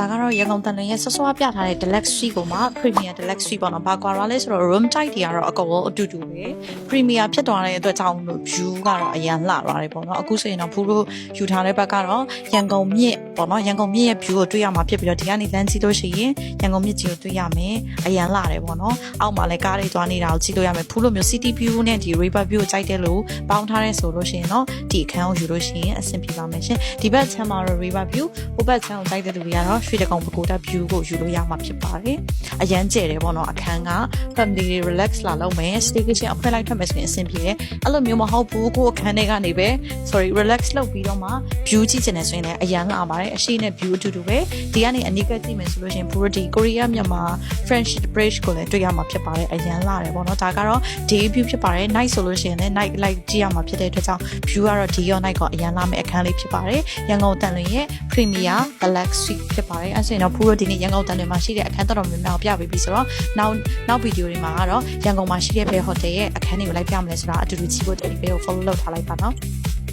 ဒါကတော့ရန်ကုန်တန်လင်းရဲ့ဆော့ဆော့ပြထားတဲ့ deluxe suite ကိုမှ premier deluxe suite ပေါ့နော်။ဘာကွာရလဲဆိုတော့ room type တွေကတော့အကုန်အတူတူပဲ premier ဖြစ်သွားတဲ့အတွက်ကြောင့်လို့ view ကတော့အရင်လှသွားတယ်ပေါ့နော်။အခုဆိုရင်တော့ဘူးတို့ယူထားတဲ့ဘက်ကတော့ရန်ကုန်မြစ်ပေါ့နော်။ရန်ကုန်မြစ်ရဲ့ view ကိုတွေ့ရမှာဖြစ်ပြီးတော့ဒီကနေလမ်းကြည့်လို့ရှိရင်ရန်ကုန်မြစ်ကြီးကိုတွေ့ရမယ်။အရင်လှတယ်ပေါ့နော်။အောက်မှာလည်းကားတွေသွားနေတာကိုကြည့်လို့ရမယ်။ဘူးလိုမျိုး city view နဲ့ဒီ river view ကိုကြိုက်တယ်လို့ပေါင်းထားတဲ့ဆိုလို့ရှိရင်တော့ဒီအခန်းကိုယူလို့ရှိရင်အဆင်ပြေပါမယ်ရှင်။ဒီဘက်ချမ်းမှာတော့ river view ဟိုဘက်ချမ်းကိုကြိုက်တဲ့လူတွေကတော့ရွှေတကောင်ပကိုတာ view ကိုယူလို့ရမှာဖြစ်ပါတယ်။အရန်ကျဲတယ်ပေါ့နော်အခန်းက family relax လာလုပ်မယ် staycation အဖွဲလိုက်ထွက်မယ်ဆိုရင်အဆင်ပြေတယ်။အဲ့လိုမျိုးမဟုတ်ဘူးကိုအခန်းထဲကနေပဲ relax လုပ်ပြီးတော့မှ view ကြည့်ချင်တယ်ဆိုရင်လည်းအရန်လာပါတယ်။အရှိနဲ့ view အတူတူပဲဒီကနေအနီးကပ်ကြည့်မယ်ဆိုလို့ရှိရင် Buradi Korea မြန်မာ Friendship Bridge ကိုလည်းတွေ့ရမှာဖြစ်ပါတယ်။အရန်လာတယ်ပေါ့နော်ဒါကတော့ day view ဖြစ်ပါတယ် night ဆိုလို့ရှိရင်လည်း night light ကြည့်ရမှာဖြစ်တဲ့အတွက်ကြောင့် view ကတော့ day ရော night ကအရန်လာမယ့်အခန်းလေးဖြစ်ပါတယ်။ရန်ကုန်တန်လွင်ရဲ့ Premier Deluxe Suite ဖြစ်ပါတယ်။အဲ့ဆိုရင်တော့ဘူးဒီနေ့ရန်ကုန်တန်တွေမှာရှိတဲ့အခန်းတော်တော်များများပြပေးပြီးဆိုတော့နောက်ဗီဒီယိုတွေမှာကတော့ရန်ကုန်မှာရှိတဲ့ဘယ်ဟိုတယ်ရဲ့အခန်းတွေကိုလိုက်ပြမလဲဆိုတာအတူတူကြည့်ဖို့ဒီဘက်ကို follow လုပ်ထားလိုက်ပါနော်။